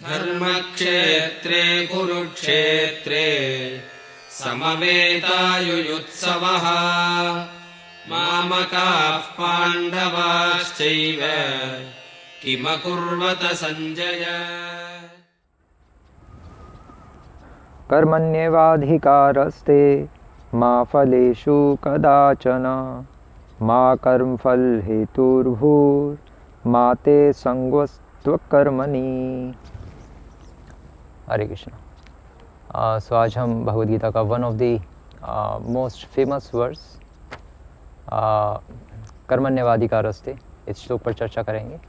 धर्मक्षेत्रे कुरुक्षेत्रे समवेतायुयुत्सवः मामकाः पाण्डवाश्चैव किमकुर्वत संजय। कर्मण्येवाधिकारस्ते मा फलेषु कदाचन मा कर्मफल हेतुर्भूर्मा ते संगोऽस्त्वकर्मणि। हरे कृष्णा। सो आज हम भगवद गीता का one of the most famous verse कर्मण्येवाधिकारस्ते इस श्लोक पर चर्चा करेंगे।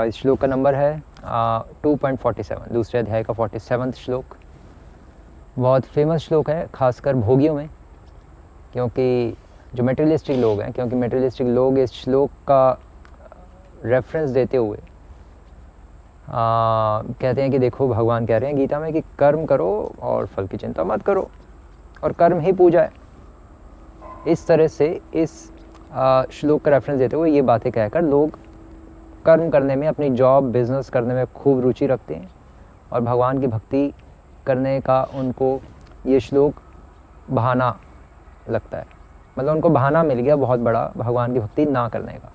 इस श्लोक का नंबर है 2.47, दूसरे अध्याय का 47वां श्लोक। बहुत फेमस श्लोक है खासकर भोगियों में, क्योंकि जो मेटेरियलिस्टिक लोग हैं, क्योंकि मेटेरियलिस्टिक लोग इस श्लोक का रेफरेंस देते हुए कहते हैं कि देखो भगवान कह रहे हैं गीता में कि कर्म करो और फल की चिंता मत करो और कर्म ही पूजा है। इस तरह से इस श्लोक का रेफरेंस देते हुए ये बातें कहकर लोग कर्म करने में, अपनी जॉब बिजनेस करने में खूब रुचि रखते हैं और भगवान की भक्ति करने का उनको ये श्लोक बहाना लगता है। मतलब उनको बहाना मिल गया बहुत बड़ा भगवान की भक्ति ना करने का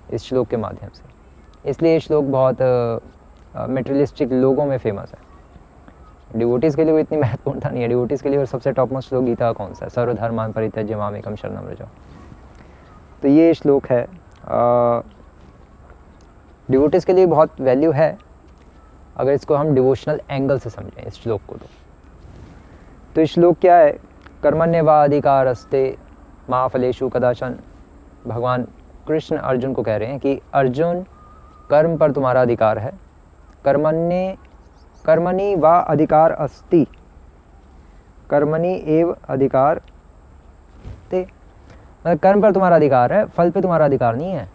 इस श्लोक के माध्यम से। इसलिए ये श्लोक बहुत मेटेरियलिस्टिक लोगों में फेमस है। डिवोटीज़ के लिए वो इतनी महत्वपूर्णता नहीं है। डिवोटीज़ के लिए सबसे टॉप मोस्ट श्लोक गीता कौन सा है? सर्वधर्मान् परित्यज्य मामेकं शरणं व्रज। तो ये श्लोक है, डिवोटीज़ के लिए बहुत वैल्यू है अगर इसको हम डिवोशनल एंगल से समझें इस श्लोक को। तो इस श्लोक क्या है? कर्मण्येवाधिकारस्ते मा फलेषु कदाचन। भगवान कृष्ण अर्जुन को कह रहे हैं कि अर्जुन कर्म पर तुम्हारा अधिकार है। कर्मणि वा अधिकार अस्ति, कर्मणि एव अधिकार ते। मतलब कर्म पर तुम्हारा अधिकार है, फल पे तुम्हारा अधिकार नहीं है।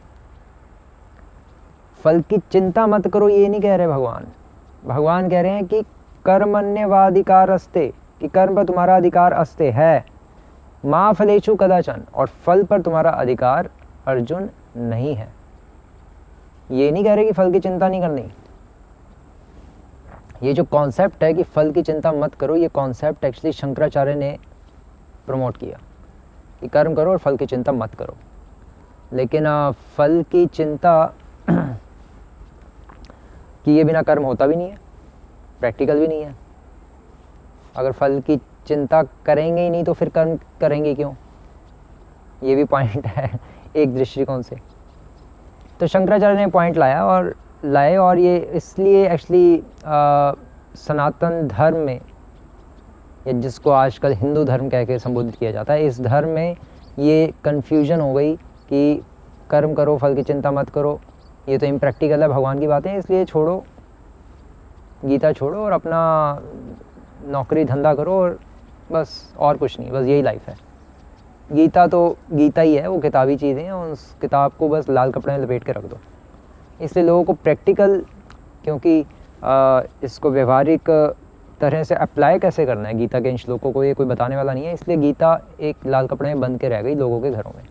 फल की चिंता मत करो ये नहीं कह रहे भगवान। भगवान कह रहे हैं कि कर्मण्येवाधिकार अस्ते, कि कर्म पर तुम्हारा अधिकार अस्ते है, मा फलेषु कदाचन, और फल पर तुम्हारा अधिकार अर्जुन नहीं है। ये नहीं कह रहे कि फल की चिंता नहीं करनी। ये जो कॉन्सेप्ट है कि फल की चिंता मत करो, ये कॉन्सेप्ट एक्चुअली शंकराचार्य ने प्रमोट किया कि कर्म करो और फल की चिंता मत करो। लेकिन फल की चिंता किए बिना कर्म होता भी नहीं है, प्रैक्टिकल भी नहीं है। अगर फल की चिंता करेंगे ही नहीं तो फिर कर्म करेंगे क्यों? ये भी पॉइंट है एक दृष्टिकोण से। तो शंकराचार्य ने पॉइंट लाए और ये इसलिए एक्चुअली सनातन धर्म में, या जिसको आजकल हिंदू धर्म कह के संबोधित किया जाता है, इस धर्म में ये कन्फ्यूजन हो गई कि कर्म करो फल की चिंता मत करो, ये तो इम्प्रैक्टिकल है, भगवान की बातें, इसलिए छोड़ो, गीता छोड़ो और अपना नौकरी धंधा करो और बस, और कुछ नहीं, बस यही लाइफ है। गीता तो गीता ही है, वो किताबी चीज़ें हैं, उस किताब को बस लाल कपड़े में लपेट के रख दो। इसलिए लोगों को प्रैक्टिकल, क्योंकि इसको व्यवहारिक तरह से अप्लाई कैसे करना है गीता के इन श्लोकों को, ये कोई बताने वाला नहीं है। इसलिए गीता एक लाल कपड़े में बंद के रह गई लोगों के घरों में।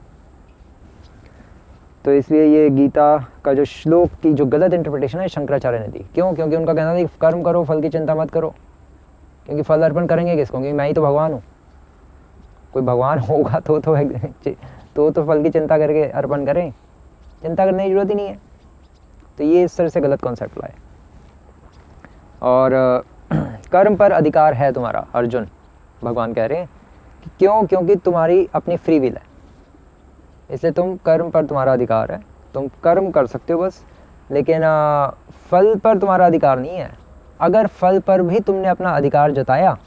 तो इसलिए ये गीता का जो श्लोक की जो गलत इंटरप्रिटेशन है शंकराचार्य ने दी। क्यों? क्योंकि उनका कहना था कि कर्म करो फल की चिंता मत करो, क्योंकि फल अर्पण करेंगे किसको? क्योंकि मैं ही तो भगवान हूँ। कोई भगवान होगा तो फल की चिंता करके अर्पण करें, चिंता करने की जरूरत ही नहीं है। तो ये इस तरह से गलत कॉन्सेप्ट लाए। और कर्म पर अधिकार है तुम्हारा अर्जुन, भगवान कह रहे हैं कि क्यों? क्योंकि तुम्हारी अपनी फ्री विल है, इसलिए तुम कर्म पर तुम्हारा अधिकार है, तुम कर्म कर सकते हो बस, लेकिन फल पर तुम्हारा अधिकार नहीं है। अगर फल पर भी तुमने अपना अधिकार जताया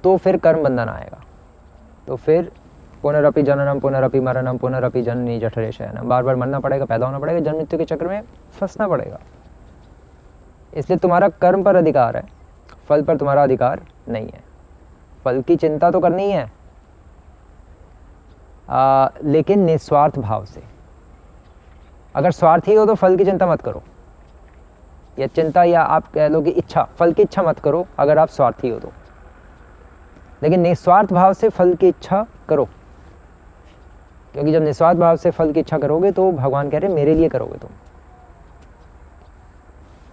तो फिर कर्म बंधन आएगा। तो फिर पुनरपि जननम पुनरपि मरणम पुनरपि जननी जठरे शयनम, बार बार मरना पड़ेगा, पैदा होना पड़ेगा, जन्म मृत्यु के चक्र में फंसना पड़ेगा। इसलिए तुम्हारा कर्म पर अधिकार है, फल पर तुम्हारा अधिकार नहीं है। फल की चिंता तो करनी है, लेकिन निस्वार्थ भाव से। अगर स्वार्थी हो तो फल की चिंता मत करो, या चिंता, या आप कह लो कि इच्छा, फल की इच्छा मत करो अगर आप स्वार्थी हो तो। लेकिन निस्वार्थ भाव से फल की इच्छा करो, क्योंकि जब निस्वार्थ भाव से फल की इच्छा करोगे तो भगवान कह रहे हैं मेरे लिए करोगे तुम।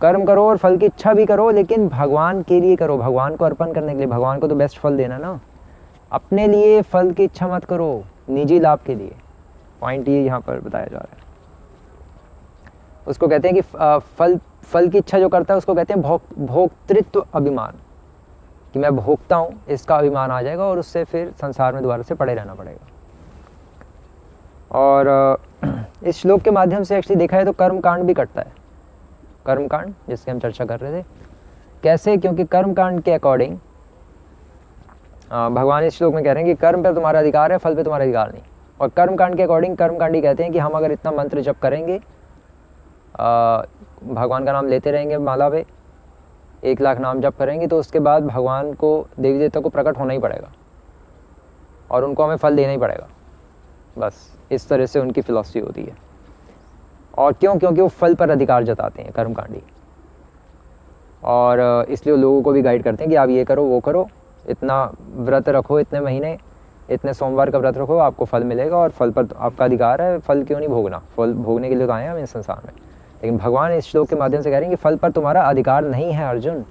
कर्म करो और फल की इच्छा भी करो, लेकिन भगवान के लिए करो, भगवान को अर्पण करने के लिए। भगवान को तो बेस्ट फल देना ना, अपने लिए फल की इच्छा मत करो, निजी लाभ के लिए। पॉइंट ये यहाँ पर बताया जा रहा है। उसको कहते हैं कि फल की इच्छा जो करता है उसको कहते हैं भोक्तृत्व अभिमान, कि मैं भोगता हूँ, इसका अभिमान आ जाएगा और उससे फिर संसार में दोबारा से पड़े रहना पड़ेगा। और इस श्लोक के माध्यम से एक्चुअली देखा है तो कर्म कांड भी कटता है। कर्म कांड जिसकी हम चर्चा कर रहे थे, कैसे? क्योंकि कर्म कांड के अकॉर्डिंग भगवान इस श्लोक में कह रहे हैं कि कर्म पे तुम्हारा अधिकार है, फल पे तुम्हारा अधिकार नहीं। और कर्म कांड के अकॉर्डिंग कर्मकांडी कहते हैं कि हम अगर इतना मंत्र जप करेंगे, भगवान का नाम लेते रहेंगे माला पे, 1 लाख नाम जप करेंगे, तो उसके बाद भगवान को, देवी देवता को प्रकट होना ही पड़ेगा और उनको हमें फल देना ही पड़ेगा। बस इस तरह से उनकी फिलॉसफी होती है। और क्यों? क्योंकि वो फल पर अधिकार जताते हैं कर्मकांडी, और इसलिए लोगों को भी गाइड करते हैं कि आप ये करो, वो करो, इतना व्रत रखो, इतने महीने, इतने सोमवार का व्रत रखो, आपको फल मिलेगा और फल पर आपका अधिकार है, फल क्यों नहीं भोगना? फल भोगने के लिए तो आए हैं हम इस संसार में। लेकिन भगवान इस श्लोक के माध्यम से कह रहे हैं कि फल पर तुम्हारा अधिकार नहीं है अर्जुन,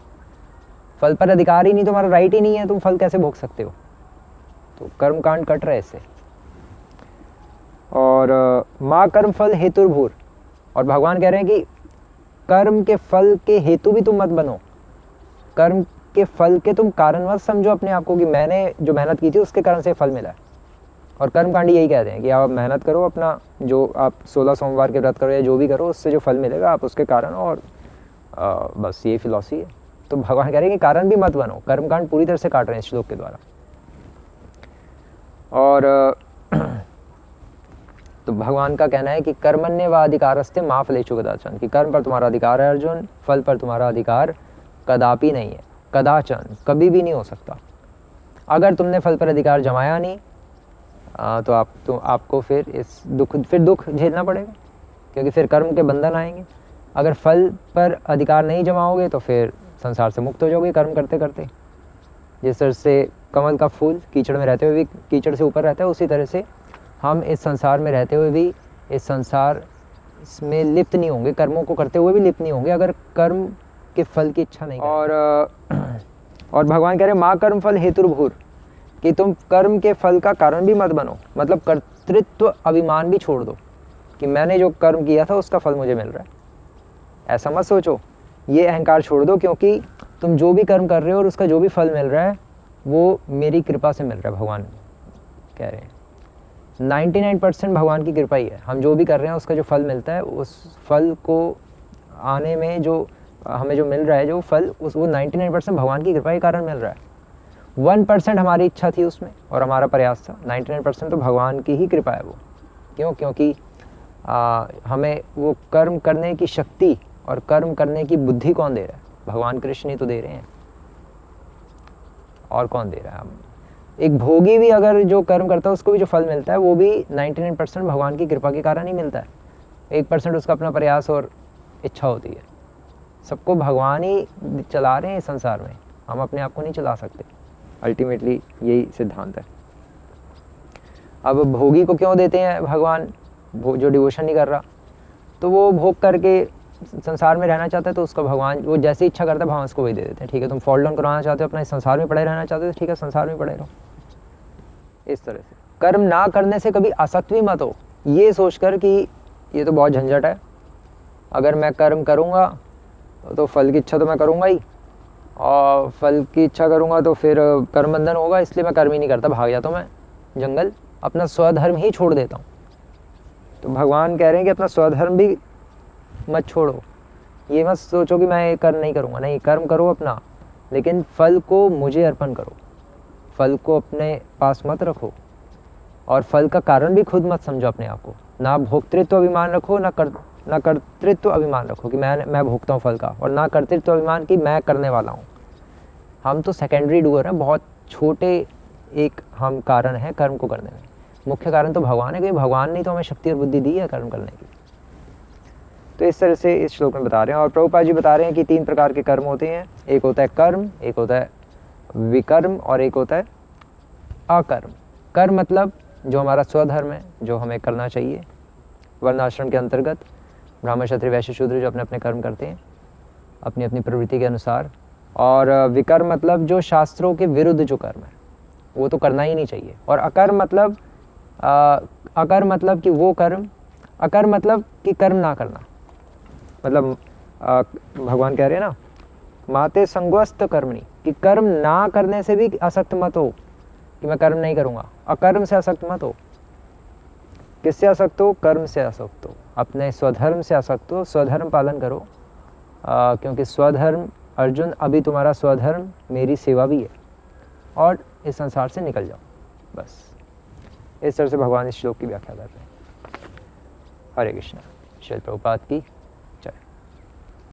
फल पर अधिकार ही नहीं, तुम्हारा राइट ही नहीं है, तुम फल कैसे भोग सकते हो? तो कर्मकांड कट रहे इससे। और माँ कर्म फल हेतुर्भूर, और भगवान कह रहे हैं कि कर्म के फल के हेतु भी तुम मत बनो, कर्म के फल के तुम कारण मत समझो अपने आप को कि मैंने जो मेहनत की थी उसके कारण से फल मिला है। और कर्मकांडी यही कहते हैं कि आप मेहनत करो, अपना जो आप 16 सोमवार के व्रत करो या जो भी करो, उससे जो फल मिलेगा आप उसके कारण, और बस ये फिलॉसफी है। तो भगवान कह रहे हैं कि कारण भी मत बनो, कर्मकांड पूरी तरह से काट रहे हैं इस श्लोक के द्वारा। और तो भगवान का कहना है कि कर्मण्य व अधिकारस्ते मा फलेषु कदाचन, कि कर्म पर तुम्हारा अधिकार है अर्जुन, फल पर तुम्हारा अधिकार कदापि नहीं है। कदाचन, कभी भी नहीं हो सकता। अगर तुमने फल पर अधिकार जमाया नहीं तो आपको फिर दुख झेलना पड़ेगा, क्योंकि फिर कर्म के बंधन आएंगे। अगर फल पर अधिकार नहीं जमाओगे तो फिर संसार से मुक्त हो जाओगे कर्म करते करते। जिस तरह से कमल का फूल कीचड़ में रहते हुए भी कीचड़ से ऊपर रहता है, उसी तरह से हम इस संसार में रहते हुए भी इस संसार में लिप्त नहीं होंगे, कर्मों को करते हुए भी लिप्त नहीं होंगे, अगर कर्म के फल की इच्छा नहीं। और भगवान कह रहे हैं माँ कर्म फल हेतुर्भूर, कि तुम कर्म के फल का कारण भी मत बनो, मतलब कर्तृत्व अभिमान भी छोड़ दो कि मैंने जो कर्म किया था उसका फल मुझे मिल रहा है। ऐसा मत सोचो, ये अहंकार छोड़ दो, क्योंकि तुम जो भी कर्म कर रहे हो और उसका जो भी फल मिल रहा है वो मेरी कृपा से मिल रहा है। भगवान कह रहे हैं 99% भगवान की कृपा ही है। हम जो भी कर रहे हैं उसका जो फल मिलता है, उस फल को आने में जो हमें जो मिल रहा है जो फल, वो 99% भगवान की कृपा के कारण मिल रहा है। 1% हमारी इच्छा थी उसमें और हमारा प्रयास था, 99% तो भगवान की ही कृपा है वो। क्यों? क्योंकि हमें वो कर्म करने की शक्ति और कर्म करने की बुद्धि कौन दे रहा है? भगवान कृष्ण ही तो दे रहे हैं, और कौन दे रहा है? हम एक भोगी भी अगर जो कर्म करता है उसको भी जो फल मिलता है वो भी 99% भगवान की कृपा के कारण ही मिलता है। 1% उसका अपना प्रयास और इच्छा होती है। सबको भगवान ही चला रहे हैं इस संसार में, हम अपने आप को नहीं चला सकते। अल्टीमेटली यही सिद्धांत है। अब भोगी को क्यों देते हैं भगवान? जो डिवोशन नहीं कर रहा, तो वो भोग करके संसार में रहना चाहता है, तो उसका भगवान वो जैसे इच्छा करता है भगवान उसको वही दे देते हैं। ठीक है, तुम फॉल डाउन कराना चाहते हो, अपना इस संसार में पड़े रहना चाहते हो, ठीक है संसार में पड़े रहो। इस तरह से कर्म ना करने से कभी आसक्त भी मत हो, ये सोचकर कि ये तो बहुत झंझट है, अगर मैं कर्म करूँगा तो फल की इच्छा तो मैं करूँगा ही, और फल की इच्छा करूँगा तो फिर कर्म बंधन होगा, इसलिए मैं कर्म ही नहीं करता, भाग जाता हूँ मैं जंगल, अपना स्वधर्म ही छोड़ देता हूँ। तो भगवान कह रहे हैं कि अपना स्वधर्म भी मत छोड़ो। ये मत सोचो कि मैं कर्म नहीं करूँगा, नहीं, कर्म करो अपना, लेकिन फल को मुझे अर्पण करो, फल को अपने पास मत रखो, और फल का कारण भी खुद मत समझो अपने आप को। ना भोक्तृत्व अभिमान रखो, ना कर्तृत्व अभिमान रखो कि मैं भोगता हूँ फल का, और ना कर्तृत्व अभिमान कि मैं करने वाला हूँ। हम तो सेकेंडरी डूअर हैं, बहुत छोटे एक हम कारण हैं कर्म को करने में। मुख्य कारण तो भगवान है, क्योंकि भगवान ने तो हमें शक्ति और बुद्धि दी है कर्म करने की। तो इस तरह से इस श्लोक में बता रहे हैं। और प्रभुपाद जी बता रहे हैं कि 3 प्रकार के कर्म होते हैं, एक होता है कर्म, एक होता है विकर्म, और एक होता है अकर्म। कर्म मतलब जो हमारा स्वधर्म है, जो हमें करना चाहिए वर्णाश्रम के अंतर्गत, ब्राह्मण क्षत्रिय वैश्य शूद्र जो अपने अपने कर्म करते हैं। अपनी अपनी प्रवृत्ति के अनुसार। और विकर्म मतलब जो शास्त्रों के विरुद्ध जो कर्म है वो तो करना ही नहीं चाहिए। और अकर्म मतलब कि वो कर्म, अकर्म मतलब कि कर्म ना करना। मतलब भगवान कह रहे हैं ना, माते संगोस्त कर्मणि, कि कर्म ना करने से भी आसक्त मत हो कि मैं कर्म नहीं करूँगा। अकर्म से आसक्त मत हो। किससे आसक्त हो? कर्म से आसक्त हो, अपने स्वधर्म से आसक्त हो। स्वधर्म पालन करो, क्योंकि स्वधर्म अर्जुन, अभी तुम्हारा स्वधर्म मेरी सेवा भी है। और इस संसार से निकल जाओ, बस। इस तरह से भगवान इस श्लोक की व्याख्या कर रहे हैं। हरे कृष्णा। श्रील प्रभुपाद की